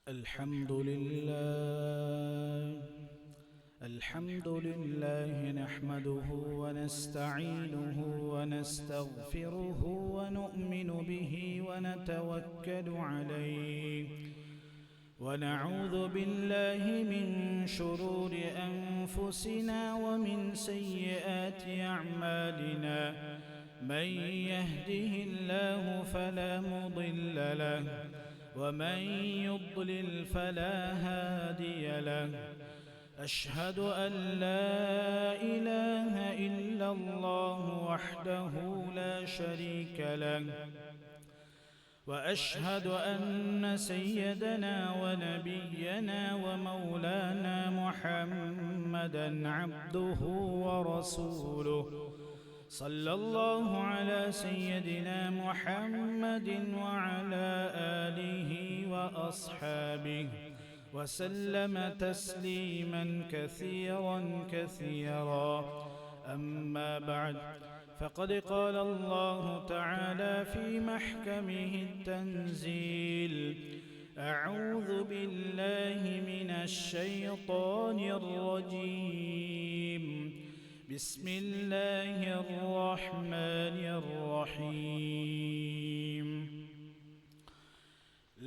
الحمد لله نحمده ونستعينه ونستغفره ونؤمن به ونتوكل عليه ونعوذ بالله من شرور أنفسنا ومن سيئات أعمالنا من يهده الله فلا مضل له ومن يضلل فلا هادي له أشهد أن لا إله إلا الله وحده لا شريك له وأشهد أن سيدنا ونبينا ومولانا محمدا عبده ورسوله صلى الله على سيدنا محمد وعلى آله وأصحابه وسلم تسليما كثيرا أما بعد فقد قال الله تعالى في محكمه التنزيل أعوذ بالله من الشيطان الرجيم بسم الله الرحمن الرحيم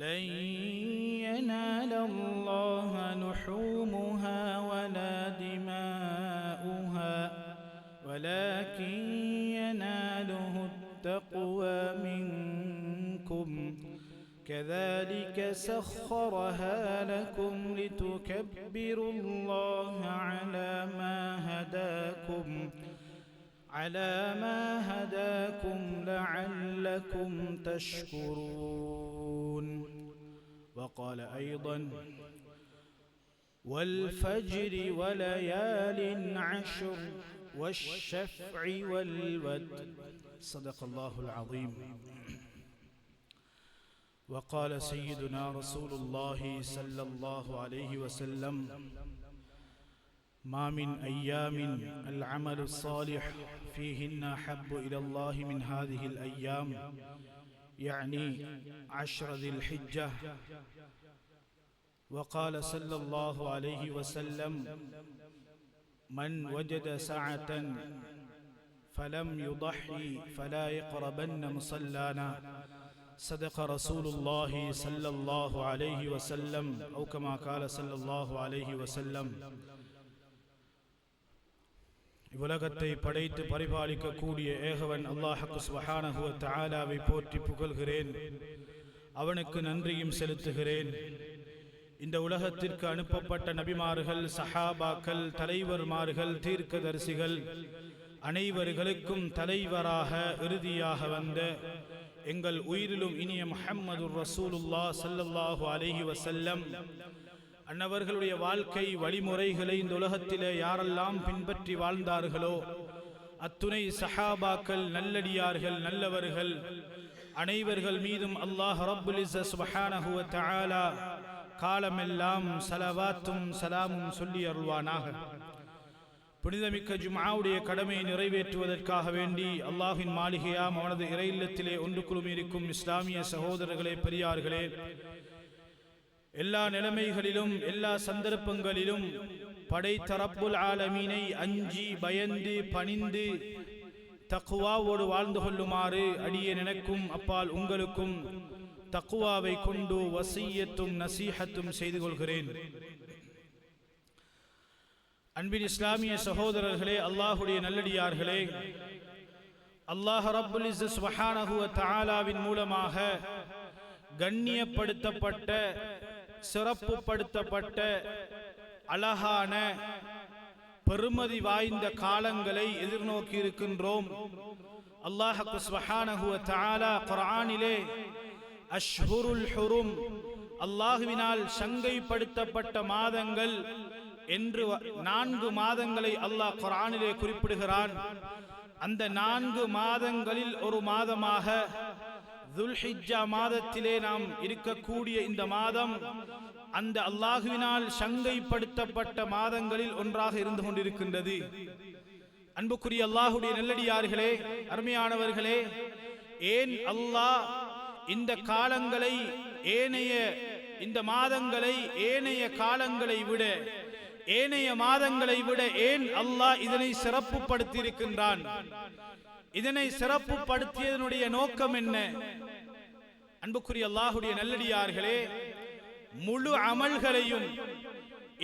لن ينال الله لحومها ولا دماؤها ولكن يناله التقوى منكم كذلك سخرها لكم لتكبروا الله على ما هداكم لعلكم تشكرون. وقال أيضا والفجر وليال عشر والشفع والوتر صدق الله العظيم. وقال سيدنا رسول الله صلى الله عليه وسلم ما من أيام العمل الصالح فيهن أحب إلى الله من هذه الأيام يعني 10 ذي الحجة. وقال صلى الله عليه وسلم من وجد ساعة فلم يضحي فلا يقربن مصلانا صدق رسول الله صلى الله عليه وسلم أو كما قال صلى الله عليه وسلم. இவ்வுலகத்தை படைத்து பரிபாலிக்கக்கூடிய ஏகவன் அல்லாஹ் சுப்ஹானஹு வ தஆலாவை போற்றி புகழ்கிறேன், அவனுக்கு நன்றியும் செலுத்துகிறேன். இந்த உலகத்திற்கு அனுப்பப்பட்ட நபிமார்கள், சஹாபாக்கள், தலைவர்மார்கள், தீர்க்கதரிசிகள் அனைவர்களுக்கும் தலைவராக இறுதியாக வந்த எங்கள் உயிரிலும் இனிய முஹம்மதுர் ரசூலுல்லாஹ் ஸல்லல்லாஹு அலைஹி வஸல்லம் அன்னவர்களுடைய வாழ்க்கை வழிமுறைகளை இந்த உலகத்திலே யாரெல்லாம் பின்பற்றி வாழ்ந்தார்களோ அத்துணை சஹாபாக்கள், நல்லடியார்கள், நல்லவர்கள் அனைவர்கள் மீதும் அல்லாஹ் ரப்புல் இஸ்ஸத் சுப்ஹானஹு வ தஆலா காலமெல்லாம் ஸலவாத்தும் ஸலாமும் சொல்லி அருள்வானாக. புனிதமிக்க ஜும்ஆவுடைய கடமையை நிறைவேற்றுவதற்காக வேண்டி அல்லாஹ்வின் மாளிகையாம் அவனது இறை இல்லத்திலே ஒன்று குழுமியிருக்கும் இஸ்லாமிய சகோதரர்களே, பெரியார்களே, எல்லா நிலைமைகளிலும் எல்லா சந்தர்ப்பங்களிலும் படைத்த ரப்புல் ஆலமீனை அஞ்சி பயந்து பணிந்து தக்வாவோடு வாழ்ந்து கொள்ளுமாறு அடியேன் எனக்கும் அப்பால் உங்களுக்கும் தக்வாவை கொண்டு வசியத்தும் நசீஹத்தும் செய்து கொள்கிறேன். அன்பின் இஸ்லாமிய சகோதரர்களே, அல்லாஹுடைய நல்லடியார்களே, அல்லாஹ் ரப்புல் இஸ்ஸத் சுப்ஹானஹு வ தஆலாவின் மூலமாக கண்ணியப்படுத்தப்பட்ட, சிறப்புப்படுத்தப்பட்ட அழகான பெருமதி வாய்ந்த காலங்களை எதிர்நோக்கி இருக்கின்றோம். அல்லாஹ் சுப்ஹானஹு வ தஆலா குர்ஆனிலே அஷ்ஹுருல் ஹுரும், அல்லாஹ்வினால் சங்கைப்படுத்தப்பட்ட மாதங்கள் என்று 4 மாதங்களை அல்லாஹ் குர்ஆனிலே குறிப்பிடுகிறான். அந்த 4 மாதங்களில் ஒரு மாதமாக துல்ஹிஜ்ஜா மாதத்திலே நாம் இருக்கக்கூடிய இந்த மாதம் அந்த அல்லாஹ்வினால் சங்கைப்படுத்தப்பட்ட மாதங்களில் ஒன்றாக இருந்து கொண்டிருக்கின்றது. அன்புக்குரிய அல்லாஹ்வுடைய நல்லடியார்களே, அருமையானவர்களே, ஏன் அல்லாஹ் இந்த காலங்களை ஏனைய இந்த மாதங்களை ஏனைய காலங்களை விட, ஏனைய மாதங்களை விட ஏன் அல்லாஹ் இதனை சிறப்புப்படுத்தி இருக்கின்றான்? இதனை சிறப்புப்படுத்தியதனுடைய நோக்கம் என்ன? அன்புக்குரிய அல்லாஹ்வுடைய நல்லடியார்களே, முழு அமல்களையும்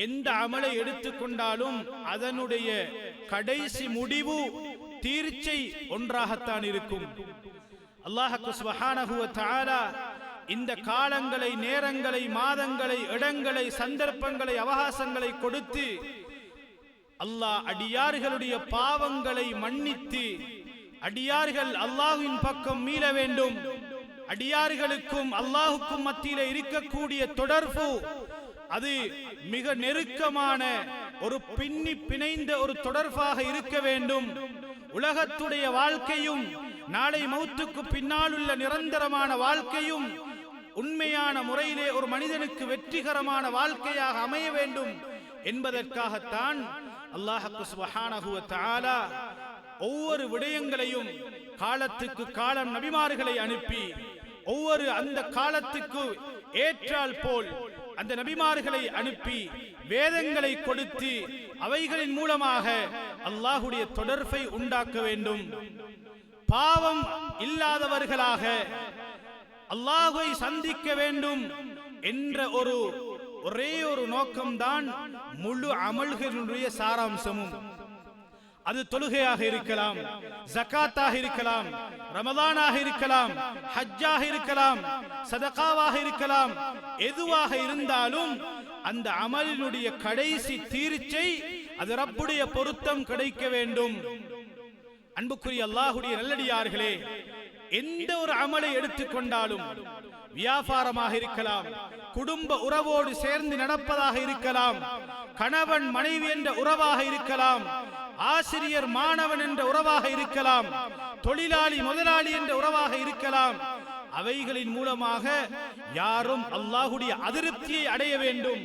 எந்த அமலை எடுத்துக்கொண்டாலும் அதனுடைய கடைசி முடிவு தீர்ச்சை ஒன்றாகத்தான் இருக்கும். அல்லாஹ் சுப்ஹானஹு வ தஆலா இந்த காலங்களை, நேரங்களை, மாதங்களை, இடங்களை, சந்தர்ப்பங்களை, அவகாசங்களை கொடுத்து அல்லாஹ் அடியார்களுடைய பாவங்களை மன்னித்து அடியார்கள் அல்லாஹ்வின் பக்கம் மீள வேண்டும். அடியார்களுக்கும் அல்லாஹுக்கும் மத்தியிலே இருக்கக்கூடிய தொடர்பு அது மிக நெருக்கமான ஒரு பின்னி பிணைந்த ஒரு தொடர்பாக இருக்க வேண்டும். உலகத்துடைய வாழ்க்கையும் நாளை மௌத்துக்கு பின்னால் உள்ள நிரந்தரமான வாழ்க்கையும் உண்மையான முறையிலே ஒரு மனிதனுக்கு வெற்றிகரமான வாழ்க்கையாக அமைய வேண்டும் என்பதற்காகத்தான் அல்லாஹ் சுப்ஹானஹு வ தஆலா ஒவ்வொரு விடயங்களையும் காலத்துக்கு காலம் நபிமார்களை அனுப்பி ஒவ்வொரு அந்த காலத்துக்கு ஏற்றால் போல் அந்த நபிமார்களை அனுப்பி வேதங்களை கொடுத்து அவைகளின் மூலமாக அல்லாஹ்வுடைய தொடர்பை உண்டாக்க வேண்டும். பாவம் இல்லாதவர்களாக அல்லாஹ்வை சந்திக்க வேண்டும் என்ற ஒரே ஒரு நோக்கம்தான் முழு அமல்களுடைய சாராம்சமும். அது தொழுகையாக இருக்கலாம், ஜகாத்தாக இருக்கலாம், ரமதானாக இருக்கலாம், ஹஜ்ஜாக இருக்கலாம், சதகாவாக இருக்கலாம். எதுவாக இருந்தாலும் அந்த அமலினுடைய கடைசி தீர்ச்சை அது ரப்புடைய பொருத்தம் கிடைக்க வேண்டும். அன்புக்குரிய அல்லாஹ்வுடைய நல்லடியார்களே, எந்த ஒரு அமலை எடுத்துக்கொண்டாலும், வியாபாரமாக இருக்கலாம், குடும்ப உறவோடு சேர்ந்து நடப்பதாக இருக்கலாம், கணவன் மனைவி என்ற உறவாக இருக்கலாம், ஆசிரியர் மாணவன் என்ற உறவாக இருக்கலாம், தொழிலாளி முதலாளி என்ற உறவாக இருக்கலாம். அவைகளின் மூலமாக யாரும் அல்லாஹ்வுடைய அதிருப்தியை அடைய வேண்டும்,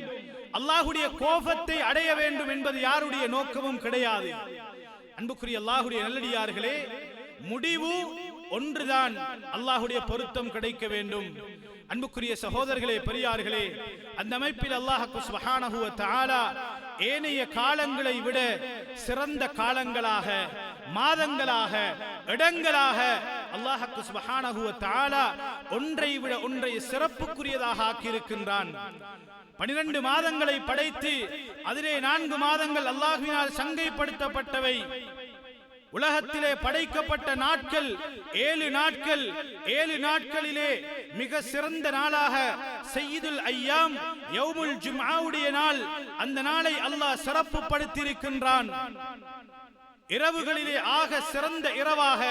அல்லாஹ்வுடைய கோபத்தை அடைய வேண்டும் என்பது யாருடைய நோக்கமும் கிடையாது. அன்புக்குரிய அல்லாஹ்வுடைய நல்லடியார்களே, முடிவு ஒன்றுதான், அல்லாஹ்வுடைய பொருத்தம் கிடைக்க வேண்டும். அன்புக்குரிய சகோதரர்களே, பெரியார்களே, அந்த அமைப்பில் அல்லாஹ் சுப்ஹானஹு வ தஆலா ஏனைய காலங்களை விட சிறந்த காலங்களாக, மாதங்களாக, இடங்களாக அல்லாஹ் சுப்ஹானஹு வ தஆலா ஒன்றை விட ஒன்றை சிறப்புக்குரியதாக ஆக்கியிருக்கின்றான். 12 மாதங்களை படைத்து அதிலே 4 மாதங்கள் அல்லாஹ்வினால் சங்கைப்படுத்தப்பட்டவை. உலகத்திலே படைக்கப்பட்ட நாட்கள் 7 நாட்கள். 7 நாட்களிலே மிக சிறந்த நாளாக சய்யிதுல் ஐயாம் யௌமுல் ஜும்ஆவுடைய நாள், அந்த நாளை அல்லாஹ் சிறப்பு படுத்தியிருக்கின்றான். இரவுகளிலே ஆக சிறந்த இரவாக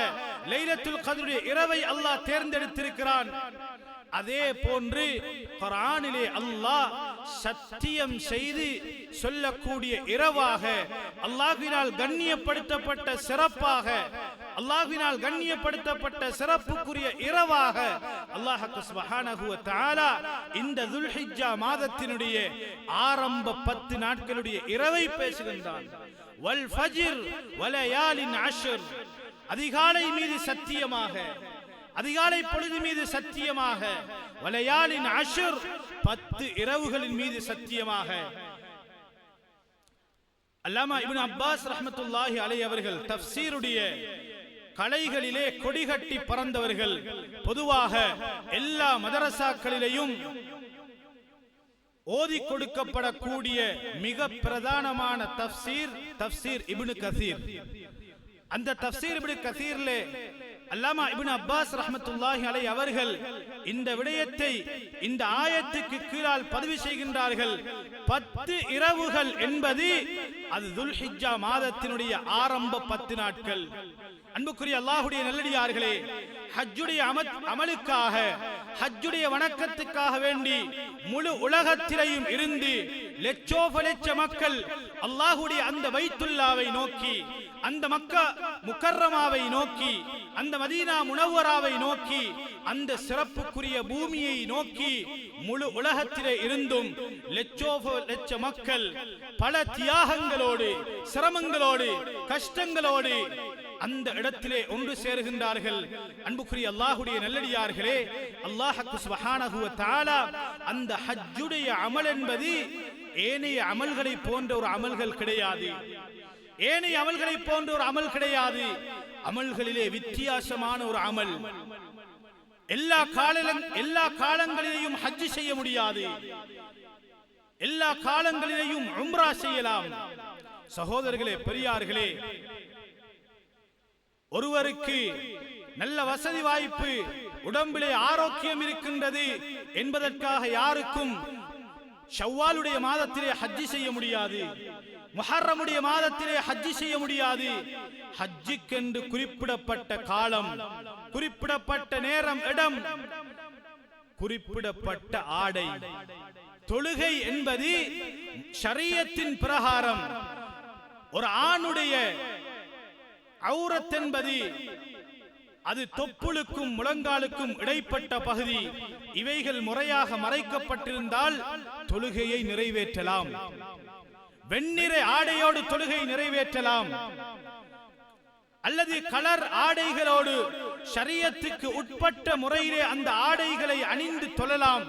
லைலத்துல் கத்ருடைய இரவை அல்லாஹ் தேர்ந்தெடுத்திருக்கிறான். அதே போன்று குர்ஆனிலே அல்லாஹ் சத்தியம் செய்து சொல்லக்கூடிய இரவாக, அல்லாஹ்வினால் கண்ணியப்படுத்தப்பட்ட சிறப்பாக, அல்லாஹ்வினால் கண்ணியப்படுத்தப்பட்ட சிறப்புக்குரிய இரவாக அல்லாஹ் சுப்ஹானஹு வ தஆலா இந்த துல்ஹிஜ்ஜா மாதத்தினுடைய ஆரம்ப 10 நாட்களுடைய இரவை பேசுகின்றான். வல் ஃபஜ்ர் வலயாலின் அஷ்ர், அதிகாலை மீது சத்தியமாக, அதிகாலை பொழுது மீது சத்தியமாக, வலயாலின் அஷ்ர் 10 இரவுகளின் மீது சத்தியமாக. அல்லாமா இப்னு அப்பாஸ் ரஹ்மத்துல்லாஹி அலைஹி அவர்கள் தஃப்சீருடைய கலைகளிலே கொடிகட்டி பறந்தவர்கள். பொதுவாக எல்லா மதரசாக்களிலேயும் ஓதி கொடுக்கப்படக்கூடிய மிக பிரதானமான தஃப்சீர் இப்னு கஸீர். அந்த தஃப்சீர் இப்னு கஸீரிலே அல்லாமா இப்னு அப்பாஸ் ரஹ்மத்துல்லாஹி அலைஹி அவர்கள் இந்த விடயத்தை இந்த ஆயத்துக்கு கீழால் பதிவு செய்கின்றார்கள். 10 இரவுகள் என்பது அது துல்ஹிஜ்ஜா மாதத்தினுடைய ஆரம்ப 10 நாட்கள். அன்புக்குரிய அல்லாஹ்வுடைய நல்லடியார்களே, ஹஜ்ஜுடைய அமலுக்காக, ஹஜ்ஜுடைய வணக்கத்துக்காக வேண்டி முழு உலகத்திலேயும் இருந்து லட்சோபலட்ச மக்கள் அல்லாஹ்வுடைய அந்த பைத்துல்லாவை நோக்கி, அந்த மக்கா முக்கர்ரமாவை நோக்கி, அந்த மதீனா முனவ்வராவை நோக்கி, அந்த சிறப்புக்குரிய பூமியை நோக்கி முழு உலகத்திலே இருந்தும் லட்ச மக்கள் பல தியாகங்களோடு, சிரமங்களோடு, கஷ்டங்களோடு அந்த இடத்திலே ஒன்று சேருகின்றார்கள். அன்புக்குரிய அல்லாஹ்வுடைய நல்லடியார்களே, அல்லாஹ் சுப்ஹானஹு வ தஆலா அந்த ஹஜ்ஜுடைய அமல் என்பது ஏனைய அமல்களை போன்ற ஒரு அமல்கள் கிடையாது. ஏனைய அமல்களை போன்ற ஒரு அமல் கிடையாது. அமல்களிலே வித்தியாசமான ஒரு அமல். எல்லா காலங்களிலேயும் ஹஜ் செய்ய முடியாது. எல்லா காலங்களிலேயும் உம்ரா செய்யலாம். சகோதரர்களே, பெரியார்களே, ஒருவருக்கு நல்ல வசதி வாய்ப்பு, உடம்பிலே ஆரோக்கியம் இருக்கின்றது என்பதற்காக யாருக்கும் ஷவ்வாலுடைய மாதத்திலே ஹஜ் செய்ய முடியாது. முஹர்ரமுடைய மாதத்திலே ஹஜ் செய்ய முடியாது. ஹஜ்ஜுக்கென்று குறிப்பிடப்பட்ட காலம், குறிப்பிடப்பட்ட நேரம், இடம், குறிப்பிடப்பட்ட ஆடை. தொழுகை என்பது ஷரியத்தின் பிரகாரம் ஒரு ஆணுடைய ஔரத் என்பது அது தொப்புளுக்கும் முழங்காலுக்கும் இடைப்பட்ட பகுதி. இவைகள் முறையாக மறைக்கப்பட்டிருந்தால் தொழுகையை நிறைவேற்றலாம். வெண்ணிற ஆடையோடு தொழுகை நிறைவேற்றலாம். அல்லது கலர் ஆடைகளோடு ஷரியத்துக்கு உட்பட்ட முறையிலே அந்த ஆடைகளை அணிந்து தொழலாம்.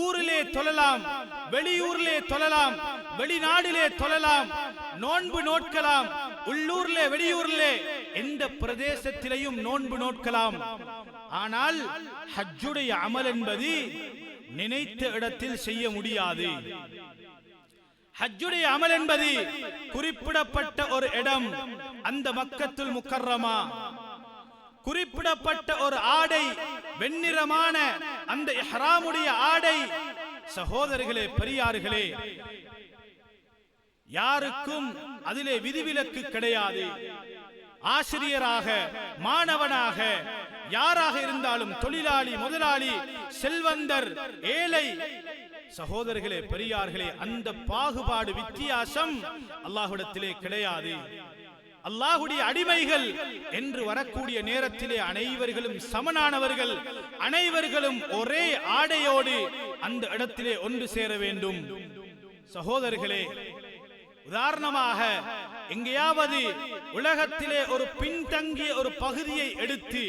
ஊரிலே தொழலாம், வெளியூரிலே தொழலாம், வெளிநாடிலே தொழலாம், நோன்பு நோட்கலாம். உள்ளூர்லே வெளியூர்லே எந்த பிரதேசத்திலேயும் நோன்பு நோட்கலாம். ஆனால் ஹஜ்ஜுடைய அமல் என்பது நினைத்த இடத்தில் செய்ய முடியாது. ஹஜ்ஜுடைய அமல் என்பது குறிப்பிடப்பட்ட ஒரு இடம், அந்த மக்கத்துல் முக்கர்ரமா, குறிப்பிடப்பட்ட ஒரு ஆடை, வெண்ணிறமான அந்த இஹ்ராமுடைய ஆடை. சகோதரர்களே, பெரியார்களே, யாருக்கும் அதிலே விதிவிலக்கு கிடையாது. ஆசிரியராக, மாணவனாக, யாராக இருந்தாலும், தொழிலாளி, முதலாளி, செல்வந்தர், ஏழை, சகோதரர்களே, பெரியார்களே, அந்த பாகுபாடு, வித்தியாசம் அல்லாஹ்விடத்திலே கிடையாது. அல்லாஹ்வுடைய அடிமைகள் என்று வரக்கூடிய நேரத்திலே அனைவர்களும் சமனானவர்கள். அனைவர்களும் ஒரே ஆடையோடு அந்த இடத்திலே ஒன்று சேர வேண்டும். சகோதரர்களே, உதாரணமாக எங்கேயாவது உலகத்திலே ஒரு பின்தங்கிய ஒரு பகுதியை எடுத்து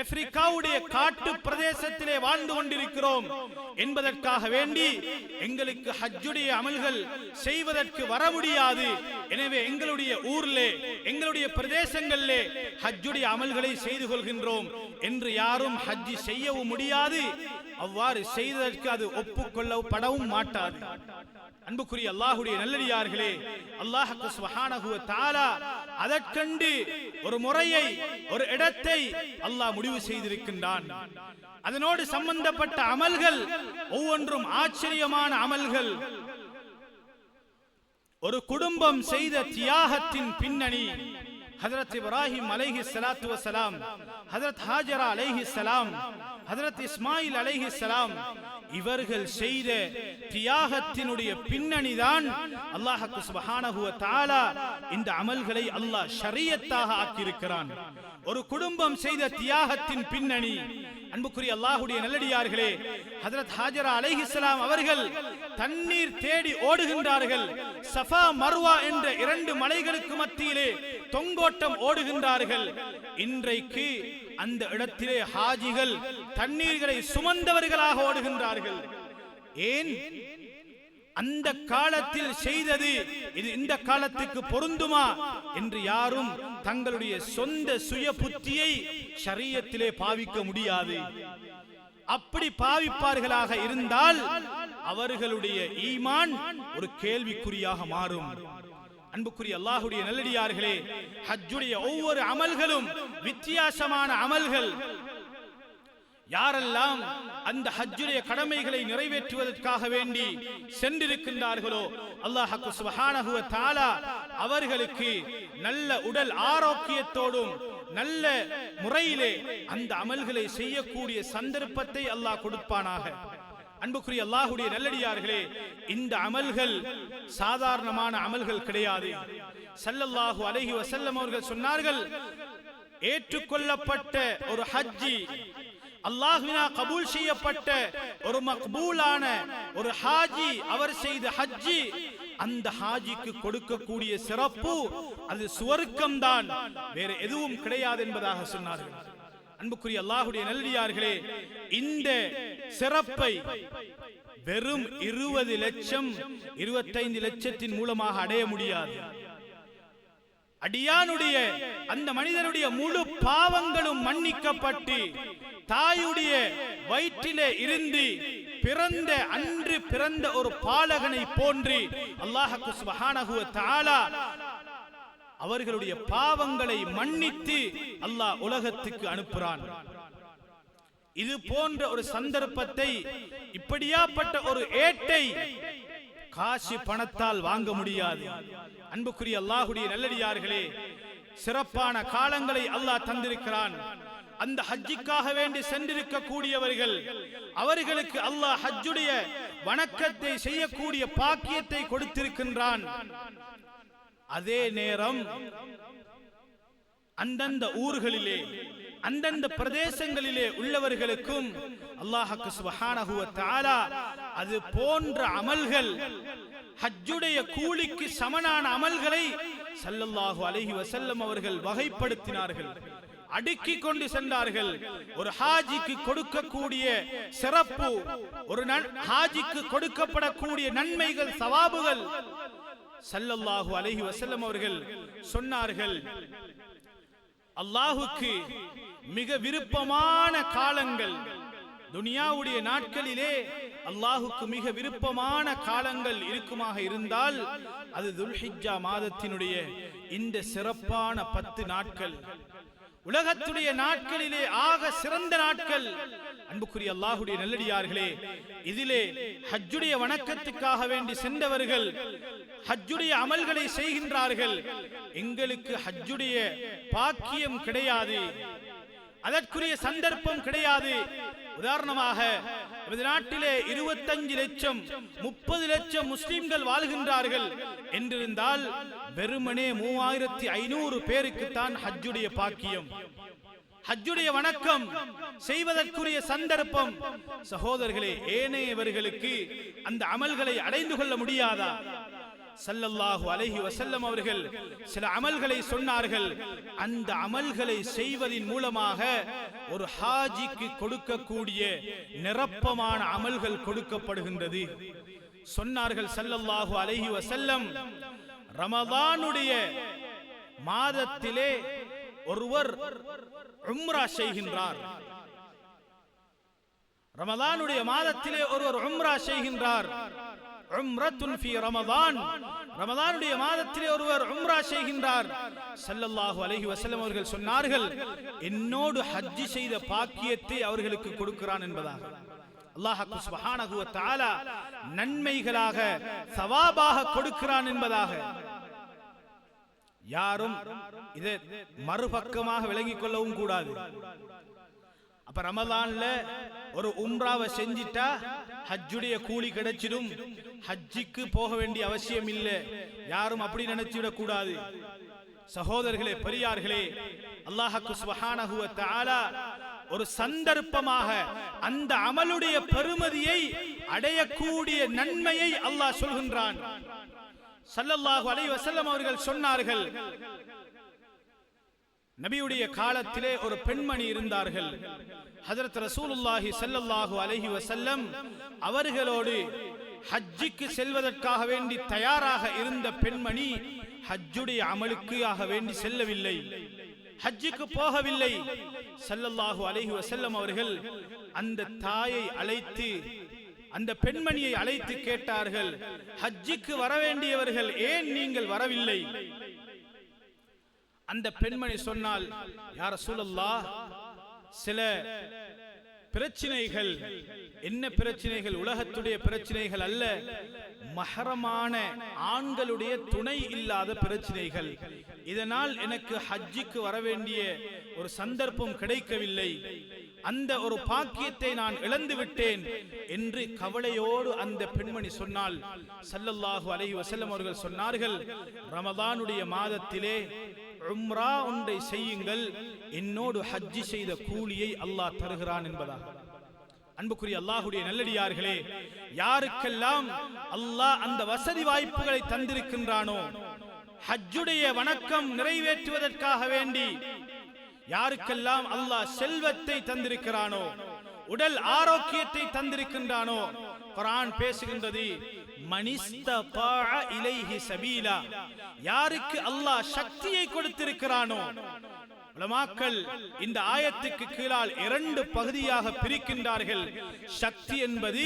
ஆப்பிரிக்காவுடைய காட்டு பிரதேசத்திலே வாழ்ந்து கொண்டிருக்கிறோம் என்பதற்காக வேண்டி எங்களுக்கு ஹஜ்ஜுடைய அமல்கள் செய்வதற்கு வர முடியாது. எனவே எங்களுடைய ஊர்லே, எங்களுடைய பிரதேசங்களிலே ஹஜ்ஜுடைய அமல்களை செய்து கொள்கின்றோம் என்று யாரும் ஹஜ்ஜி செய்யவும் முடியாது. அவ்வாறு செய்ததற்கு அது ஒப்புக்கொள்ளப்படவும் மாட்டாது. அன்புக்குரிய அல்லாஹ்வுடைய நல்லடியார்களே, அல்லாஹ் சுப்ஹானஹு வ தஆலா அதற்கண்டு ஒரு முறையை, ஒரு இடத்தை அல்லாஹ் முடிவு செய்திருக்கின்றான். அதனோடு சம்பந்தப்பட்ட அமல்கள் ஒவ்வொன்றும் ஆச்சரியமான அமல்கள். ஒரு குடும்பம் செய்த தியாகத்தின் பின்னணி, ஹஜ்ரத் இப்ராஹிம் அலைஹிஸ்ஸலாத்து வஸ்ஸலாம், ஹஜ்ரத் ஹாஜரா அலைஹிஸ்ஸலாம், ஹஜ்ரத் இஸ்மாயில் அலைஹிஸ்ஸலாம், இவர்கள் செய்த தியாகத்தினுடைய பின்னணிதான் அல்லாஹ் சுப்ஹானஹு வ தஆலா இந்த அமல்களை அல்லாஹ் ஷரியத்தாக ஆக்கியிருக்கிறான். ஒரு குடும்பம் செய்த தியாகத்தின் பின்னணி. அன்புக்குரிய அல்லாஹ்வுடைய நல்லடியார்களே, ஹஜ்ரத் ஹாஜரா அலைஹிஸ்ஸலாம் அவர்கள் தண்ணீர் தேடி ஓடுகின்றார்கள். சஃபா மர்வா என்ற இரண்டு மலைகளுக்கு மத்தியிலே தொங்கோட்டம் ஓடுகின்றார்கள். இன்றைக்கு அந்த இடத்திலே ஹாஜிகள் தண்ணீர்களை சுமந்தவர்களாக ஓடுகின்றார்கள். ஏன்? அந்த காலத்தில் செய்தது இது இந்த காலத்துக்கு பொருந்துமா என்று யாரும் தங்களுடைய சொந்த சுய புத்தியை ஷரியத்திலே பாவிக்க முடியாது. அப்படி பாவிப்பார்களாக இருந்தால் அவர்களுடைய ஈமான் ஒரு கேள்விக்குறியாக மாறும். அன்புக்குரிய அல்லாஹ்வுடைய நல்லடியார்களே, ஹஜ்ஜுடைய ஒவ்வொரு அமல்களும் வித்தியாசமான அமல்கள். யாரெல்லாம் அந்த ஹஜ்ஜுடைய கடமைகளை நிறைவேற்றுவதற்காக வேண்டி சென்றிருக்கின்றார்களோ அல்லாஹ் சுப்ஹானஹு வ தஆலா அவர்களுக்கு நல்ல உடல் ஆரோக்கியத்தோடும் நல்ல முறையிலே அந்த அமல்களை செய்யக்கூடிய சந்தர்ப்பத்தை அல்லாஹ் கொடுப்பானாக. அன்புக்குரிய அல்லாஹ்வுடைய நல்லடியார்களே, இந்த அமல்கள் சாதாரணமான அமல்கள் கிடையாது. ஸல்லல்லாஹு அலைஹி வஸல்லம் அவர்கள் சொன்னார்கள், ஏற்றுக்கொள்ளப்பட்ட ஒரு ஹஜ்ஜி, அல்லாஹ்வினால் கபூல் செய்யப்பட்ட ஒரு மக்பூலான ஒரு ஹாஜி அவர் செய்த ஹஜ்ஜி, அந்த ஹாஜிக்கு கொடுக்கக்கூடிய சிறப்பு அது சுவர்க்கம்தான், வேற எதுவும் கிடையாது என்பதாக சொன்னார்கள். அன்புக்குரிய அல்லாஹ்வுடைய நல்லடியார்களே, இந்த சிறப்பை வெறும் 20 லட்சம் 25 லட்சத்தின் மூலமாக அடைய முடியாது. அடியானுடைய அந்த மனிதனுடைய முழு பாவங்களும் மன்னிக்கப்பட்டு தாயுடைய வயிற்றிலே இருந்து பிறந்த அன்று பிறந்த ஒரு பாலகனை போன்று அல்லாஹ் சுப்ஹானஹு வ தஆலா அவர்களுடைய பாவங்களை மன்னித்து அல்லாஹ் உலகத்துக்கு அனுப்புகிறான். இது போன்ற ஒரு சந்தர்ப்பத்தை, இப்படியாப்பட்ட ஒரு ஏட்டை காசு பணத்தால் வாங்க முடியாது. அன்புக்குரிய அல்லாஹ்வுடைய நல்லடியார்களே, சிறப்பான காலங்களை அல்லாஹ் தந்திருக்கிறான். அந்த ஹஜ்ஜுக்காக வேண்டி சென்றிருக்க கூடியவர்கள், அவர்களுக்கு அல்லாஹ் ஹஜ்ஜுடைய வணக்கத்தை செய்யக்கூடிய பாக்கியத்தை கொடுத்திருக்கின்றான். அதே நேரம் அந்தந்த ஊர்களிலே அந்தந்த பிரதேசங்களிலே உள்ளவர்களுக்கும் அல்லாஹ் சுப்ஹானஹு வ தஆலா அது போன்ற அமல்கள், ஹஜ்ஜுடைய கூலிக்கு சமனான அமல்களை ஸல்லல்லாஹு அலைஹி வஸல்லம் அவர்கள் வகைப்படுத்தினார்கள், அடுக்கிக் கொண்டு சென்றார்கள். ஒரு ஹாஜிக்கு கொடுக்கக்கூடிய சிறப்பு, ஒரு ஹாஜிக்கு கொடுக்கப்படக்கூடிய நன்மைகள், சவாபுகள் ஸல்லல்லாஹு அலைஹி வஸல்லம் அவர்கள் சொன்னார்கள். அல்லாஹுக்கு மிக விருப்பமான காலங்கள், துனியாவுடைய நாட்களிலே அல்லாஹுக்கு மிக விருப்பமான காலங்கள் இருக்குமாக இருந்தால் அது துல்ஹிஜ்ஜா மாதத்தினுடைய இந்த சிறப்பான 10 நாட்கள், உலகத்துடைய நாட்களிலே ஆக சிறந்த நாட்கள். அன்புக்குரிய அல்லாஹ்வுடைய நல்லடியார்களே, இதிலே ஹஜ்ஜுடைய வணக்கத்துக்காக வேண்டி சென்றவர்கள் ஹஜ்ஜுடைய அமல்களை செய்கின்றார்கள். எங்களுக்கு ஹஜ்ஜுடைய பாக்கியம் கிடையாது, அதற்குரிய சந்தர்ப்பம் கிடையாது. உதாரணமாக நமது நாட்டிலே 25 லட்சம் 30 லட்சம் முஸ்லிம்கள் வாழ்கின்றார்கள் என்றிருந்தால் வெறுமனே 3500 பேருக்குத்தான் ஹஜ்ஜுடைய பாக்கியம், ஹஜ்ஜுடைய வணக்கம் செய்வதற்குரிய சந்தர்ப்பம். சகோதரர்களே, ஏனையவர்களுக்கு அந்த அமல்களை அடைந்து கொள்ள முடியாதா? ஸல்லல்லாஹு அலைஹி வஸல்லம் அவர்கள் சில அமல்களை சொன்னார்கள். அந்த அமல்களை செய்வதின் மூலமாக ஒரு ஹாஜிக்கு கொடுக்கக்கூடிய நிரப்பமான அமல்கள் கொடுக்கப்படுகின்றது. சொன்னார்கள் ஸல்லல்லாஹு அலைஹி வஸல்லம், ரமதானுடைய மாதத்திலே ஒருவர் உம்ரா செய்கின்றார். ரமதானுடைய மாதத்திலே ஒருவர் உம்ரா செய்கின்றார். உம்ரத்துன் ஃபீ ரமதான், ரமதானுடைய மாதத்திலே ஒருவர் உம்ரா செய்கின்றார். ஸல்லல்லாஹு அலைஹி வஸல்லம் அவர்கள் சொன்னார்கள், என்னோடு ஹஜ் செய்த பாக்கியத்தை அவர்களுக்கு கொடுக்கிறான் என்பதாக. அல்லாஹ் சுப்ஹானஹு வ தஆலா நன்மைகளாக சவாபாக கொடுக்கிறான் என்பதாக. யாரும் இதை மறுபக்கமாக விளங்கிக் கொள்ளவும் கூடாது. அப்ப ரமலான்ல ஒரு உம்ராவை செஞ்சிட்டா ஹஜ்ஜுடைய கூலி கிடைச்சிடும், ஹஜ்ஜுக்கு போக வேண்டிய அவசியம் இல்லை, யாரும் அப்படி நினைச்சுவிடக் கூடாது. சகோதரர்களே, பெரியார்களே, அல்லாஹ் சுப்ஹானஹு வ தஆலா ஒரு சந்தர்ப்பமாக அந்த அமலுடைய பெருமதியை அடையக்கூடிய நன்மையை அல்லாஹ் சொல்கின்றான். ஸல்லல்லாஹு அலைஹி வஸல்லம் அவர்கள் சொன்னார்கள், நபியுடைய காலத்திலே ஒரு பெண்மணி இருந்தார்கள். ஹஜ்ரத் ரசூலுல்லாஹி ஸல்லல்லாஹு அலைஹி வஸல்லம் அவர்களோடு ஹஜ்ஜுக்கு செல்வதற்காக வேண்டி தயாராக இருந்த பெண்மணி ஹஜ்ஜுடைய அமலுக்காக வேண்டி செல்லவில்லை, ஹஜ்ஜுக்கு போகவில்லை. ஸல்லல்லாஹு அலைஹி வஸல்லம் அவர்கள் அந்த தாயை அழைத்து, அந்த பெண்மணியை அழைத்து கேட்டார்கள், ஹஜ்ஜுக்கு வர வேண்டியவர்கள் ஏன் நீங்கள் வரவில்லை? அந்த பெண்மணி சொன்னால், யா ரசூலல்லாஹ், சில பிரச்சனைகள். என்ன பிரச்சனைகள்? உலகத்துடைய பிரச்சனைகள் அல்ல, மஹரமான ஆண்களுடைய துணை இல்லாத பிரச்சனைகள். இதனால் எனக்கு ஹஜ்ஜுக்கு வர வேண்டிய ஒரு சந்தர்ப்பம் கிடைக்கவில்லை, அந்த ஒரு பாக்கியத்தை நான் இழந்து விட்டேன் என்று கவலையோடு அந்த பெண்மணி சொன்னால், ஸல்லல்லாஹு அலைஹி வஸல்லம் அவர்கள் சொன்னார்கள், ரமதானுடைய மாதத்திலே உம்ரா ஒன்றை செய்யுங்கள், என்னோடு ஹஜ்ஜி செய்த கூலியை அல்லாஹ் தருகிறான் என்பதாக. அன்புக்குரிய அல்லாஹ்வுடைய நல்லடியார்களே, யாருக்கெல்லாம் அல்லாஹ் அந்த வசதி வாய்ப்புகளை தந்திருக்கின்றானோ, ஹஜ்ஜுடைய வணக்கம் நிறைவேற்றுவதற்காக வேண்டி யாருக்கெல்லாம் அல்லாஹ் செல்வத்தை தந்திருக்கிறானோ, உடல் ஆரோக்கியத்தை தந்திருக்கின்றானோ, குர்ஆன் பேசுகின்றது மனிஸ்தஃபா இலைஹி சபீலா, யாருக்கு அல்லாஹ் சக்தியை கொடுத்திருக்கிறானோ. உலமாக்கள் இந்த ஆயத்துக்கு கீழால் 2 பகுதியாக பிரிக்கின்றார்கள். சக்தி என்பது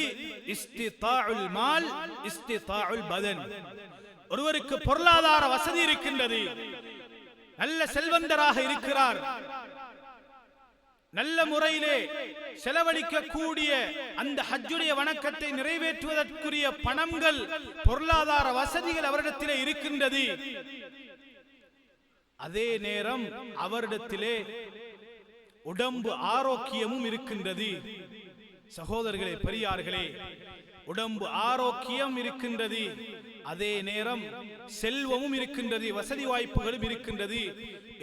இஸ்திதாஉல் மால், இஸ்திதாஉல் பதன். ஒருவருக்கு பொருளாதார வசதி இருக்கின்றது, நல்ல செல்வந்தராக இருக்கிறார், நல்ல முறையிலே செலவழிக்கக்கூடிய அந்த ஹஜ்ஜுடைய வணக்கத்தை நிறைவேற்றுவதற்குரிய பணங்கள், பொருளாதார வசதிகள் அவரிடத்திலே இருக்கின்றது. அதே நேரம் அவரிடத்திலே உடம்பு ஆரோக்கியமும் இருக்கின்றது. சகோதரர்களே, பெரியார்களே, உடம்பு ஆரோக்கியம் இருக்கின்றது, அதே நேரம் செல்வமும் இருக்கின்றது, வசதி வாய்ப்புகளும் இருக்கின்றது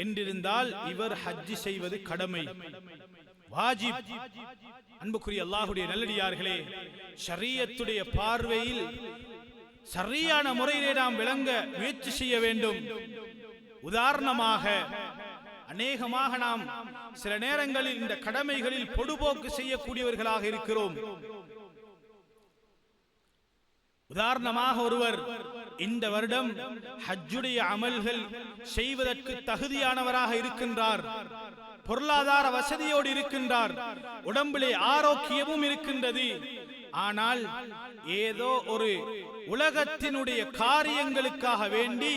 என்றிருந்தால் இவர் ஹஜ் செய்வது கடமை, வாஜிப். அன்புக்குரிய அல்லாஹ்வுடைய நல்லடியார்களே, ஷரியத்துடைய பார்வையில் சரியான முறையிலே நாம் விளங்க முயற்சி செய்ய வேண்டும். உதாரணமாக, அநேகமாக நாம் சில நேரங்களில் இந்த கடமைகளில் பொடுபோக்கு செய்யக்கூடியவர்களாக இருக்கிறோம். உதாரணமாக, ஒருவர் இந்த வருடம் ஹஜ்ஜுடைய அமல்கள் செய்வதற்கு தகுதியானவராக இருக்கின்றார், பொருளாதார வசதியோடு இருக்கின்றார், உடம்பிலே ஆரோக்கியமும் இருக்கின்றது. ஆனால் ஏதோ ஒரு உலகத்தினுடைய காரியங்களுக்காக வேண்டி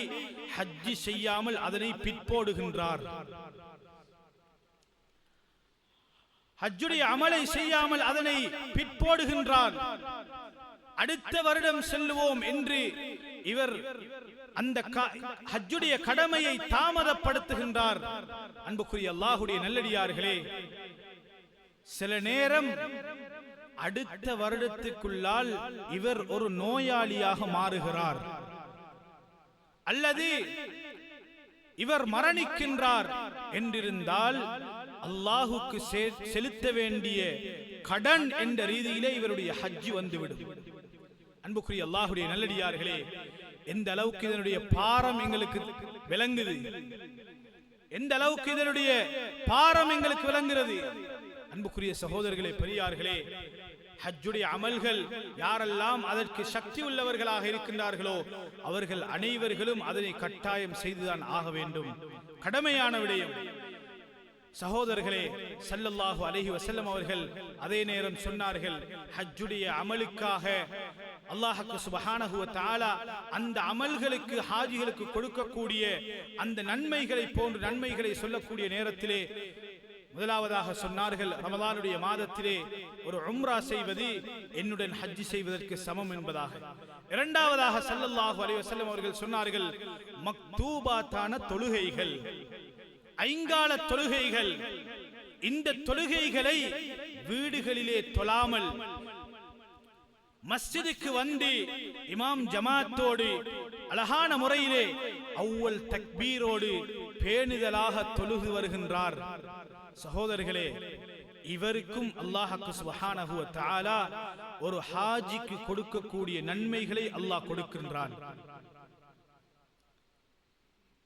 ஹஜ்ஜி செய்யாமல் அதனை பிற்போடுகின்றார், ஹஜ்ஜுடைய அமலை செய்யாமல் அதனை பிற்போடுகின்றார். அடுத்த வருடம் செல்லுவோம் என்று இவர் அந்த ஹஜ்ஜுடைய கடமையை தாமதப்படுத்துகின்றார். அன்புக்குரிய அல்லாஹ்வுடைய நல்லடியார்களே, சில நேரம் அடுத்த வருடத்துக்குள்ளால் இவர் ஒரு நோயாளியாக மாறுகிறார், அல்லது இவர் மரணிக்கின்றார் என்றிருந்தால் அல்லாஹுக்கு செலுத்த வேண்டிய கடன் என்ற ரீதியிலே இவருடைய ஹஜ் வந்துவிடும். அன்புக்குரிய அல்லாஹ்வுடைய நல்லடியார்களே, எந்த அளவுக்கு இதனுடைய பாரம் எங்களுக்கு விளங்குது, எந்த அளவுக்கு இதனுடைய பாரம் எங்களுக்கு விளங்குகிறது. அன்புக்குரிய சகோதரர்களே, பெரியார்களே, ஹஜ்ஜுடைய அமல்கள் யாரெல்லாம் அதற்கு சக்தி உள்ளவர்களாக இருக்கின்றார்களோ அவர்கள் அனைவர்களும் அதனை கட்டாயம் செய்துதான் ஆக வேண்டும், கடமையான விடயம். சகோதரர்களே, ஸல்லல்லாஹு அலைஹி வஸல்லம் அவர்கள் அதே நேரம் சொன்னார்கள், ஹஜ்ஜுடைய அமலுக்காக அல்லாஹ் சுப்ஹானஹு வ தஆலா அந்த அமல்களுக்கு ஹாஜிகளுக்கு கொடுக்கக்கூடிய அந்த நன்மைகளை போன்ற நன்மைகளை சொல்லக்கூடிய நேரத்திலே முதலாவதாக சொன்னார்கள், ரமலானுடைய மாதத்திலே ஒரு உம்ரா செய்வது என்னுடன் ஹஜ் செய்வதற்கு சமம் என்பதாக. இரண்டாவதாக ஸல்லல்லாஹு அலைஹி வஸல்லம் அவர்கள் சொன்னார்கள், மக்தூபாத்தான தொழுகைகள், ஐங்கால தொழுகைகள், இந்த தொழுகைகளை வீடுகளிலே தொழாமல் மஸ்ஜிதுக்கு வந்து இமாம் ஜமாத்தோடு அழகான முறையிலே அவ்வல் தக்பீரோடு பேணுதலாக தொழுது வருகின்றார். சகோதரர்களே, இவருக்கும் அல்லாஹ் சுப்ஹானஹு வ தஆலா ஒரு ஹாஜிக்கு கொடுக்கக்கூடிய நன்மைகளை அல்லாஹ் கொடுக்கின்றான்.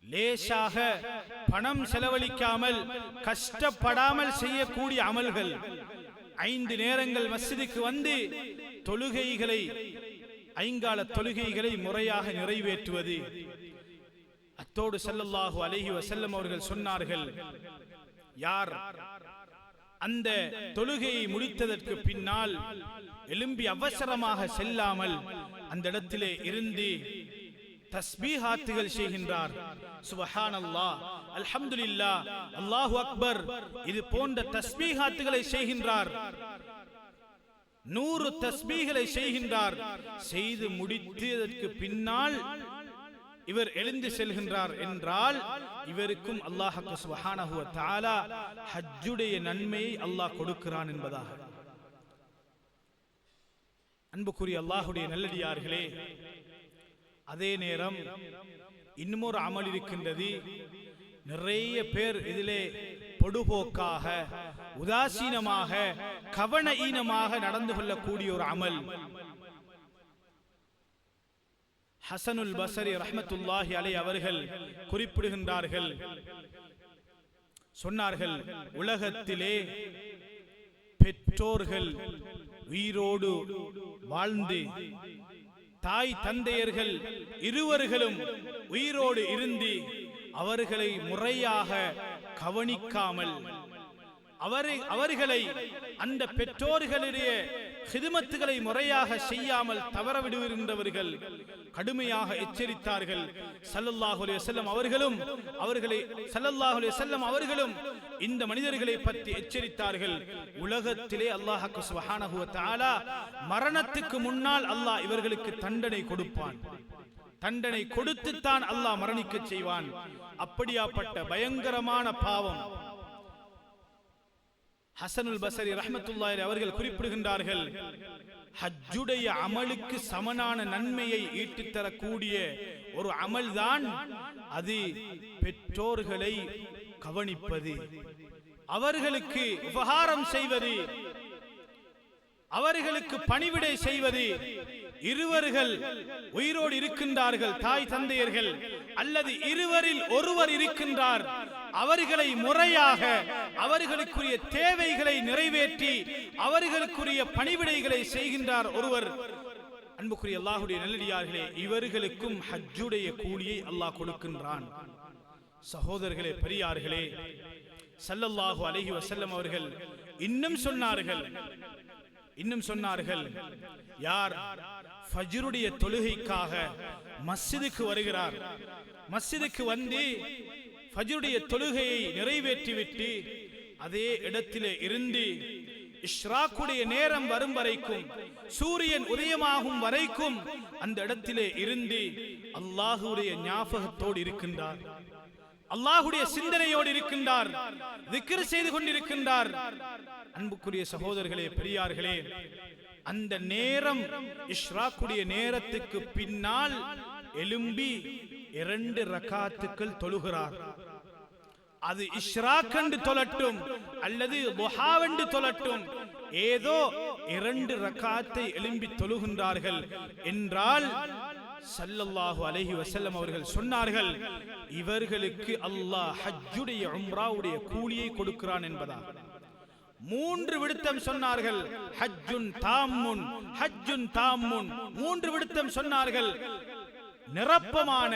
லேசாக பணம் செலவழிக்காமல் கஷ்டப்படாமல் செய்யக்கூடிய அமல்கள், 5 நேரங்கள் மஸ்ஜிதுக்கு வந்து தொழுகைகளை, ஐங்கால தொழுகைகளை முறையாக நிறைவேற்றுவது. அத்தோடு ஸல்லல்லாஹு அலைஹி வஸல்லம் அவர்கள் சொன்னார்கள், யார் அந்த தொழுகையை முடித்ததற்கு பின்னால் எழும்பி அவசரமாக செல்லாமல் அந்த இடத்திலே இருந்து தஸ்பீஹாத்துகள் செய்கின்றார், சுப்ஹானல்லாஹ், அல்ஹம்துலில்லாஹ், அல்லாஹு அக்பர், இது போன்ற தஸ்பீஹாத்துகளை செய்கின்றார், 100 தஸ்பீகளை செய்கின்றார். செய்து முடித்ததற்கு பின்னால் இவர் எழுந்து செல்கின்றார் என்றால் இவருக்கும் அல்லாஹ் சுப்ஹானஹு வ தஆலா ஹஜ்ஜுடைய நன்மையை அல்லாஹ் கொடுக்கிறான் என்பதாக. அன்புக்குரிய அல்லாஹ்வுடைய நல்லடியார்களே, அதே நேரம் இன்னும் ஒரு அமல் இருக்கின்றது. நிறைய பேர் இதிலே பொடுபோக்காக, உதாசீனமாக, கவன ஈனமாக நடந்து கொள்ளக்கூடிய ஒரு அமல். ஹசனுல் பஸரி ரஹ்மத்துல்லாஹி அலைஹி அவர்கள் குறிப்பிடுகின்றார்கள், சொன்னார்கள், உலகத்திலே பெற்றோர்கள் உயிரோடு வாழ்ந்து தாய் தந்தையர்கள் இருவர்களும் உயிரோடு இருந்து அவர்களை முறையாக கவனிக்காமல், அவர்களை அந்த பெற்றோர்களுடைய ஹிதுமத்துகளை முறையாக செய்யாமல் தவறவிடுகின்றவர்கள் கடுமையாக எச்சரித்தார்கள். ஸல்லல்லாஹு அலைஹி வஸல்லம் அவர்களும் இந்த மனிதர்களை பற்றி எச்சரித்தார்கள். உலகத்திலே அல்லாஹ் சுப்ஹானஹு வ தஆலா மரணத்துக்கு முன்னால் அல்லாஹ் இவர்களுக்கு தண்டனை கொடுப்பான். தண்டனை கொடுத்துத்தான் அல்லாஹ் மரணிக்க செய்வான். அப்படியாப்பட்ட பயங்கரமான பாவம். ஹசனுல் பஸரி ரஹ்மத்துல்லாஹி அலைஹி அவர்கள் குறிப்பிடுகின்றார்கள், ஹஜ்ஜுடைய அமலுக்கு சமனான நன்மையை ஈட்டித் தரக்கூடிய ஒரு அமல்தான் அது பெற்றோர்களை கவனிப்பது, அவர்களுக்கு உபகாரம் செய்வது, அவர்களுக்கு பணிவிடை செய்வது. இருவர்கள் உயிரோடு இருக்கின்றார்கள், தாய் தந்தையர்கள், அல்லது இருவரில் ஒருவர் இருக்கின்றார், அவர்களை முறையாக அவர்களுக்குரிய தேவைகளை நிறைவேற்றி அவர்களுக்குரிய பணிவிடைகளை செய்கின்றார் ஒருவர். அன்புக்குரிய அல்லாஹ்வுடைய நல்லடியார்களே, இவர்களுக்கும் ஹஜ்ஜுடைய கூலியை அல்லாஹ் கொடுக்கின்றான். சகோதரர்களே, பெரியார்களே, ஸல்லல்லாஹு அலைஹி வஸல்லம் அவர்கள் இன்னும் சொன்னார்கள், யார் ஃபஜ்ருடைய தொழுகைக்காக மஸ்ஜிதுக்கு வருகிறார், மஸ்ஜிதுக்கு வந்து ஃபஜ்ருடைய தொழுகையை நிறைவேற்றிவிட்டு அதே இடத்திலே இருந்து இஷ்ராக்குடைய நேரம் வரும் வரைக்கும், சூரியன் உதயமாகும் வரைக்கும் அந்த இடத்திலே இருந்து அல்லாஹ்வுடைய ஞாபகத்தோடு இருக்கின்றார், அல்லாஹ்வுடைய சிந்தனையோடு இருக்கின்றார், திக்ர் செய்து கொண்டிருக்கின்றார். அன்புக்குரிய சகோதரர்களே, பெரியார்களே, அந்த நேரம் இஷ்ராக்குடைய நேரத்துக்கு பின்னால் எழும்பி 2 ரக்காத்துக்கள் தொழுகிறார். அது இஷ்ராக் என்று தொழட்டும் அல்லது துஹாவென்று தொழட்டும், ஏதோ 2 ரக்காத்தை எழும்பி தொழுகின்றார்கள் என்றால் ஸல்லல்லாஹு அலைஹி வஸல்லம் அவர்கள் சொன்னார்கள், இவர்களுக்கு அல்லாஹ் ஹஜ்ஜுடைய உம்ராவுடைய கூலியை கொடுக்கிறான் என்பதாக. 3 விடுத்தம் சொன்னார்கள், ஹஜ்ஜுன் தாம்முன், ஹஜ்ஜுன் தாம்முன். 3 விடுத்தம் சொன்னார்கள். நிரப்பமான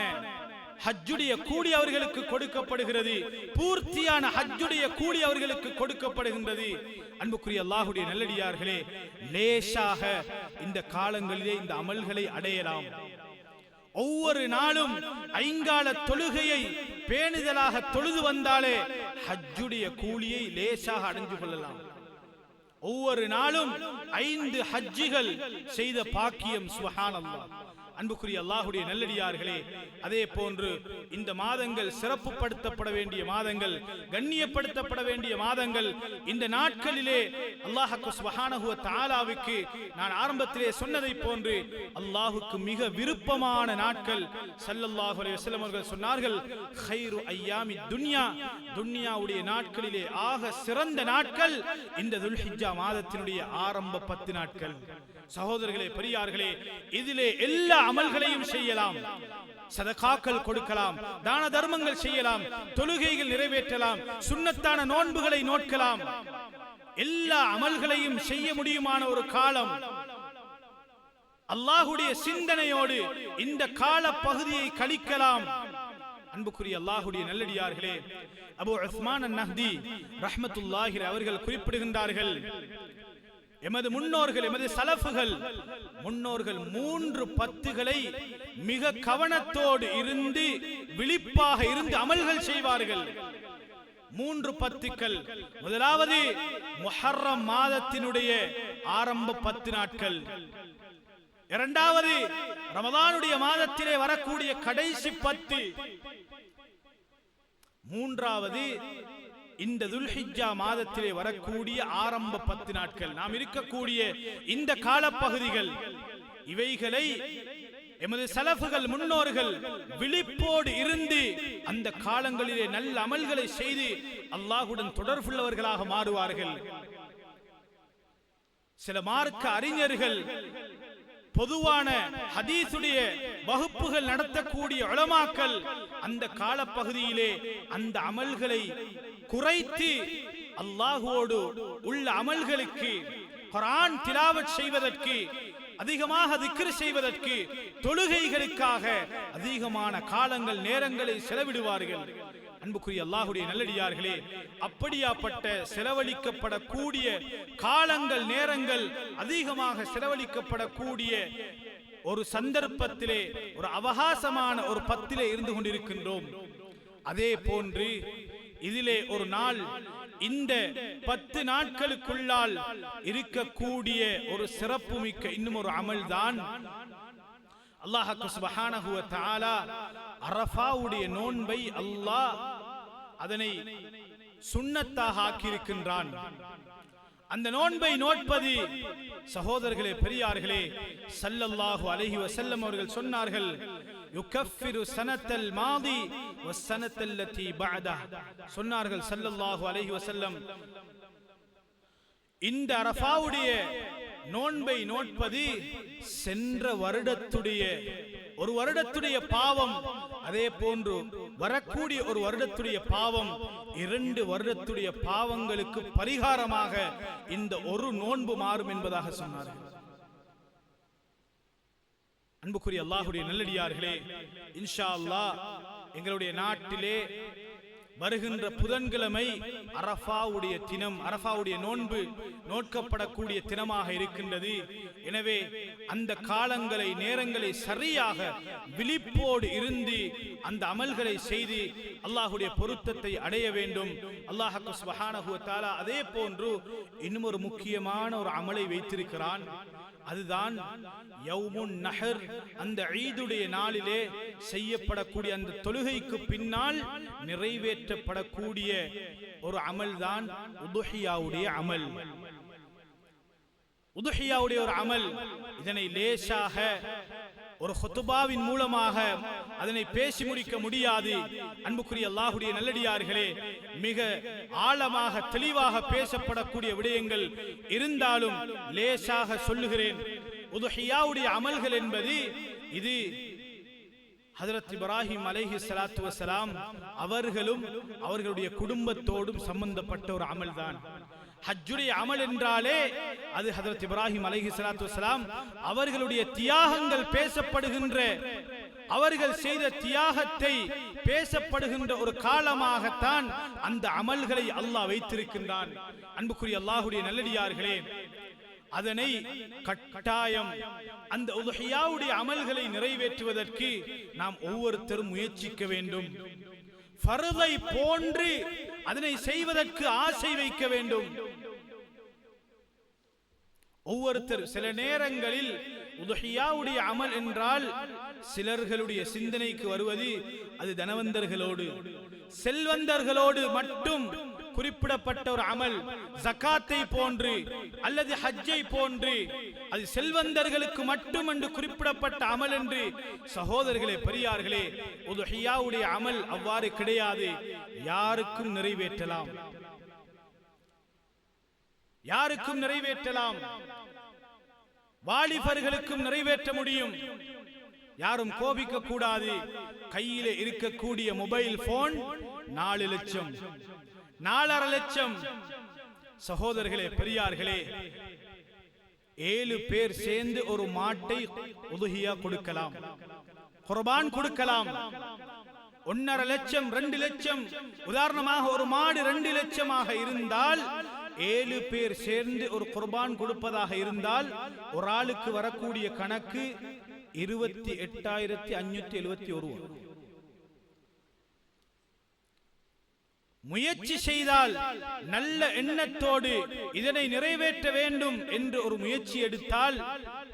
ஹஜ்ஜுடைய கூலி அவர்களுக்கு கொடுக்கப்படுகிறது, பூர்த்தியான ஹஜ்ஜுடைய கூலி அவர்களுக்கு கொடுக்கப்படுகின்றது. அன்புக்குரிய அல்லாஹ்வுடைய நல்லடியார்களே, லேசாக இந்த காலங்களிலே இந்த அமல்களை அடையலாம். ஒவ்வொரு நாளும் 5 கால தொழுகையை பேணுதலாக தொழுது வந்தாலே ஹஜ்ஜுடைய கூலியை லேசாக அடைந்து கொள்ளலாம். ஒவ்வொரு நாளும் 5 ஹஜ்ஜிகள் செய்த பாக்கியம், சுப்ஹானல்லாஹ். அன்புக்குரிய அல்லாஹ்வுடைய நல்லடியார்களே, அதே போன்று இந்த மாதங்கள் சிறப்புப்படுத்தப்பட வேண்டிய மாதங்கள், கண்ணியப்படுத்தப்பட வேண்டிய மாதங்கள். இந்த நாட்களிலே அல்லாஹ் சுப்ஹானஹு வ தஆலாவுக்கு நான் ஆரம்பத்திலே சொன்னதை போன்று அல்லாஹ்வுக்கு மிக விருப்பமான நாட்கள். ஸல்லல்லாஹு அலைஹி வஸல்லம் அவர்கள் சொன்னார்கள், ഖൈറു அய்யாமி துன்யா, துன்யாவுடைய நாட்களிலே ஆக சிறந்த நாட்கள் இந்த துல்ஹிஜ்ஜா மாதத்தினுடைய ஆரம்ப 10 நாட்கள். சகோதரர்களே, பெரியார்களே, இதிலே எல்லா அமல்களையும் செய்யலாம். சதகாக்கள் கொடுக்கலாம், தான தர்மங்கள் செய்யலாம், தொழுகைகள் நிறைவேற்றலாம், சுன்னத்தான நோன்புகளை நோக்கலாம். எல்லா அமல்களையும் செய்ய முடியுமான ஒரு காலம். அல்லாஹ்வுடைய சிந்தனையோடு இந்த கால பகுதியை கழிக்கலாம். அன்புக்குரிய அல்லாஹ்வுடைய நல்லடியார்களே, அபூ உஸ்மான் அன்-நஹ்தி ரஹ்மத்துல்லாஹி அவர்கள் குறிப்பிடுகின்றார்கள், எமது முன்னோர்கள், எமது சலஃபுகள் முன்னோர்கள் 3 பத்துகளை மிக கவனத்தோடு இருந்து விழிப்பாக இருந்து அமல்கள் செய்வார்கள். 3 பத்துக்கள். முதலாவது முஹர்ரம் மாதத்தினுடைய ஆரம்ப 10 நாட்கள். இரண்டாவது ரமதானுடைய மாதத்திலே வரக்கூடிய கடைசி 10. மூன்றாவது இந்த துல்ஹிஜ்ஜா மாதத்திலே வரக்கூடிய ஆரம்ப 10 நாட்கள். நாம் இருக்கக்கூடிய இந்த காலப்பகுதிகள், இவைகளை எமது சலஃபுகள் முன்னோர்கள் விழிப்போடு இருந்து அந்த காலங்களிலே நல்ல அமல்களை செய்து அல்லாஹ்வுடன் தொடர்புள்ளவர்களாக மாறுவார்கள். சில மார்க்க அறிஞர்கள் பொதுவான ஹதீஸுடைய வகுப்புகள் நடத்தக்கூடிய உலமாக்கள் அந்த காலப்பகுதியிலே அந்த அமல்களை குறைத்து அல்லாஹ்வோடு உள்ள அமல்களுக்கு குர்ஆன் திலாவத் செய்வதற்கு, அதிகமாக திக்ர் செய்வதற்கு, தொழுகைகளுக்காக அதிகமான காலங்கள் நேரங்களை செலவிடுவார்கள். அன்புக்குரிய அல்லாஹ்வுடைய நல்லடியார்களே, அப்படியாப்பட்ட செலவழிக்கப்படக்கூடிய காலங்கள் நேரங்கள் அதிகமாக செலவழிக்கப்படக்கூடிய ஒரு சந்தர்ப்பத்திலே ஒரு அவகாசமான ஒரு பத்திலே இருந்து கொண்டிருக்கின்றோம். அதே போன்று இதிலே ஒரு நாள் இந்த 10 நாட்களுக்குள்ளால் இருக்கக்கூடிய ஒரு சிறப்புமிக்க இன்னும் ஒரு அமல்தான் அல்லாஹ் சுப்ஹானஹு வ தஆலா அரஃபாவுடைய நோன்பை அல்லாஹ் அதனை சுன்னத்தாக ஆக்கியிருக்கின்றான். அந்த நோன்பை நோட்பது சகோதரர்களே, பெரியார்களே, ஸல்லல்லாஹு அலைஹி வஸல்லம் அவர்கள் சொன்னார்கள், யுகஃபிரு ஸனத்தல் மாதி வஸ்ஸனத்தல்லதி பஅதஹ. சொன்னார்கள் ஸல்லல்லாஹு அலைஹி வஸல்லம், இந்த அரஃபாவுடைய நோன்பை நோட்பது சென்ற வருடத்துடைய ஒரு வருடத்துடைய பாவம், அதே போன்று வரக்கூடிய ஒரு வருடத்துடைய பாவம், 2 வருடத்துடைய பாவங்களுக்கு பரிகாரமாக இந்த ஒரு நோன்பு மாறும் என்பதாக சொன்னார்கள். அன்புக்குரிய அல்லாஹ்வுடைய நல்லடியார்களே, இன்ஷா அல்லாஹ் எங்களுடைய நாட்டிலே வருகின்ற புதன்கிழமை அரஃபாவுடைய தினம், அரஃபாவுடைய நோன்பு நோட்கப்படக்கூடிய தினமாக இருக்கின்றது. எனவே அந்த காலங்களை நேரங்களை சரியாக விழிப்போடு இருந்து அந்த அமல்களை செய்து அல்லாஹ்வுடைய பொருத்தத்தை அடைய வேண்டும். அல்லாஹ் சுப்ஹானஹு வ தஆலா அதே போன்று இன்னும் ஒரு முக்கியமான ஒரு அமலை வைத்திருக்கிறான். அதுதான் யௌமுன் நஹர். அந்த ஈதுடைய நாளிலே செய்யப்படக்கூடிய அந்த தொழுகைக்கு பின்னால் நிறைவேற்றப்படக்கூடிய ஒரு அமல் தான் உதுஹியாவுடைய அமல். உதுஹியாவுடைய ஒரு அமல், இதனை லேசாக ஒரு ஹுத்பாவின் மூலமாக அதனை பேசி முடிக்க முடியாது. அன்புக்குரிய அல்லாஹ்வுடைய நல்லடியார்களே, மிக ஆழமாக தெளிவாக பேசப்படக்கூடிய விடயங்கள் இருந்தாலும் லேசாக சொல்லுகிறேன். உதுஹியாவுடைய அமல்கள் என்பது இது ஹஜ்ரத் இப்ராஹிம் அலைஹிஸ்ஸலாத்து வஸ்ஸலாம் அவர்களும் அவர்களுடைய குடும்பத்தோடும் சம்பந்தப்பட்ட ஒரு அமல் தான். ஹஜ்ஜுடைய அமல் என்றாலே அது ஹஜ்ரத் இப்ராஹிம் அலைஹிஸ்ஸலாத்து வஸ்ஸலாம் அவர்களுடைய தியாகங்கள் பேசப்படுகின்ற, அவர்கள் செய்த தியாகத்தை பேசப்படுகின்ற ஒரு காலமாகத்தான் அந்த அமல்களை அல்லாஹ் வைத்திருக்கின்றான். அன்புக்குரிய அல்லாஹ்வுடைய நல்லடியார்களே, அதனை கட்டாயம் அந்த உதுஹியாவுடைய அமல்களை நிறைவேற்றுவதற்கு நாம் ஒவ்வொருத்தரும் முயற்சிக்க வேண்டும். ஃபர்தை போன்று அதனை செய்வதற்கு ஆசை வைக்க வேண்டும். ஒவ்வொருத்தர் சில நேரங்களில் உதுஹியாவுடைய அமல் என்றால் சிலர்களுடைய சிந்தனைக்கு வருவது அது தனவந்தர்களோடு செல்வந்தர்களோடு மட்டும் குறிப்பிடப்பட்ட ஒரு அமல், ஜகாத்தை போன்று அல்லது ஹஜ்ஜை போன்று அது செல்வந்தர்களுக்கு மட்டும் என்று குறிப்பிடப்பட்ட அமல் என்று சகோதரர்களே, பெரியார்களே, உதுஹியாவுடைய அமல் அவ்வாறு கிடையாது. யாருக்கும் நிறைவேற்றலாம், யாருக்கும் நிறைவேற்றலாம். வாலிபர்களுக்கும் நிறைவேற்ற முடியும். யாரும் கோபிக்க கூடாது. கையிலே இருக்கக்கூடிய மொபைல் போன் 4 லட்சம் 4.5 லட்சம். சகோதரர்களே, பெரியார்களே, 7 பேர் சேர்ந்து ஒரு மாட்டை உதுஹியா கொடுக்கலாம், குர்பான் கொடுக்கலாம். 1.5 லட்சம் 2 லட்சம், உதாரணமாக ஒரு மாடு 2 லட்சமாக இருந்தால் 7 பேர் சேர்ந்து ஒரு குர்பான் கொடுப்பதாக இருந்தால் ஒரு ஆளுக்கு வரக்கூடிய கணக்கு 28,571. முயற்சி செய்தால் நல்ல எண்ணத்தோடு இதனை நிறைவேற்ற வேண்டும் என்று ஒரு முயற்சி எடுத்தால்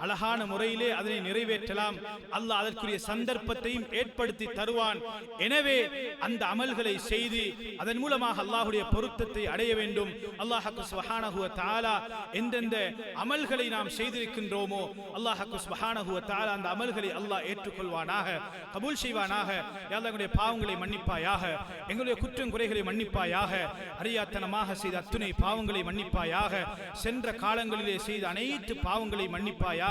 அழகான முறையிலே அதனை நிறைவேற்றலாம். அல்லாஹ் அதற்குரிய சந்தர்ப்பத்தையும் ஏற்படுத்தி தருவான். எனவே அந்த அமல்களை செய்து அதன் மூலமாக அல்லாஹ்வுடைய பொருத்தத்தை அடைய வேண்டும். அல்லாஹ் சுப்ஹானஹு வ தஆலா எந்தெந்த அமல்களை நாம் செய்திருக்கின்றோமோ அல்லாஹ் சுப்ஹானஹு வ தஆலா அந்த அமல்களை அல்லாஹ் ஏற்றுக்கொள்வானாக, கபூல் செய்வானாக. யா அல்லாஹ் எங்களுடைய பாவங்களை மன்னிப்பாயாக, எங்களுடைய குற்றம் குறைகளை மன்னிப்பாயாக, அறியாத்தனமாக செய்த அத்துணை பாவங்களை மன்னிப்பாயாக, சென்ற காலங்களிலே செய்த அனைத்து பாவங்களை மன்னிப்பாயாக.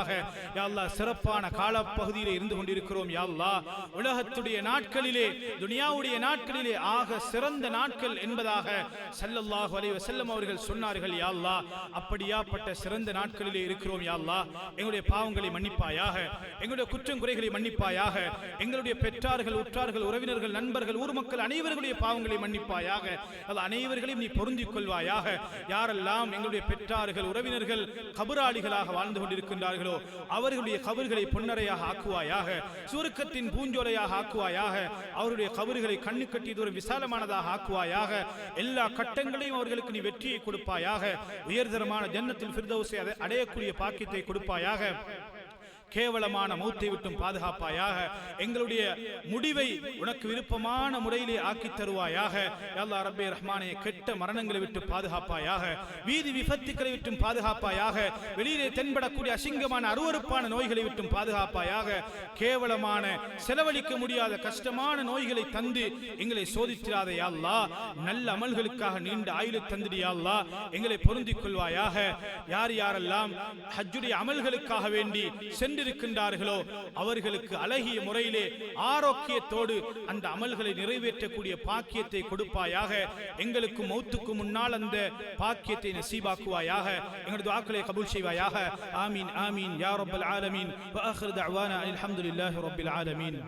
யா அல்லாஹ் சிறப்பான காலப்பகுதியிலே இருந்து கொண்டிருக்கிறோம். யா அல்லாஹ் உலகத்துடைய நாட்களிலே, துனியாவுடைய நாட்களிலே ஆக சிறந்த நாட்கள் என்பதாக ஸல்லல்லாஹு அலைஹி வஸல்லம் அவர்கள் சொன்னார்கள். யா அல்லாஹ் அப்படியாப்பட்ட சிறந்த நாட்களிலே இருக்கிறோம். யா அல்லாஹ் எங்களுடைய பாவங்களை மன்னிப்பாயாக, எங்களுடைய குற்றம் குறைகளை மன்னிப்பாயாக, எங்களுடைய பெற்றார்கள், உற்றார்கள், உறவினர்கள், நண்பர்கள், ஊர் மக்கள் அனைவர்களுடைய பாவங்களை மன்னிப்பாயாக. அனைவர்களையும் நீ பொருந்திக் கொள்வாயாக. யாரெல்லாம் எங்களுடைய பெற்றார்கள், உறவினர்கள் கபராளிகளாக வாழ்ந்து கொண்டிருக்கின்றார்களோ அவர்களுடைய கபர்களை பொன்னரையாக ஆக்குவாயாக, சுருக்கத்தின் பூஞ்சோலையாக ஆக்குவாயாக. அவருடைய கபர்களை கண்ணு கட்டி தூரம் விசாலமானதாக ஆக்குவாயாக. எல்லா கட்டங்களையும் அவர்களுக்கு நீ வெற்றியை கொடுப்பாயாக. உயர்தரமான ஜன்னத்துல் ஃபிர்தௌஸை அடையக்கூடிய பாக்கியத்தை கொடுப்பாயாக. கேவலமான மௌத்தை விட்டும் பாதுகாப்பாயாக. எங்களுடைய முடிவை உனக்கு விருப்பமான முறையிலே ஆக்கி தருவாயாக. யா அல்லாஹ் ரப்பே ரஹ்மானே, கெட்ட மரணங்களை விட்டு பாதுகாப்பாயாக, வீதி விபத்துக்களை விட்டும் பாதுகாப்பாயாக, வெளியிலே தென்படக்கூடிய அசிங்கமான அருவருப்பான நோய்களை விட்டும் பாதுகாப்பாயாக. கேவலமான செலவழிக்க முடியாத கஷ்டமான நோய்களை தந்து எங்களை சோதித்திராத யா அல்லாஹ். நல்ல அமல்களுக்காக நீண்ட ஆயுளை தந்திடு யா அல்லாஹ். எங்களை பொருந்திக் கொள்வாயாக. யார் யாரெல்லாம் ஹஜ்ஜுடைய அமல்களுக்காக வேண்டி சென்றிருக்கின்றார்களோ அவர்களுக்கு அழகிய முறையிலே ஆரோக்கியத்தோடு அந்த அமல்களை நிறைவேற்றக்கூடிய பாக்கியத்தை கொடுப்பாயாக. எங்களுக்கு மௌத்துக்கு முன்னால் அந்த பாக்கியத்தை நசீபாக்குவாயாக. எங்களுடைய துஆக்களை கபூல் செய்வாயாக. ஆமீன் ஆமீன் யா ரப்பல் ஆலமீன். வ ஆகிரு தஅவானா அல்ஹம்துலில்லாஹி ரப்பில் ஆலமீன்.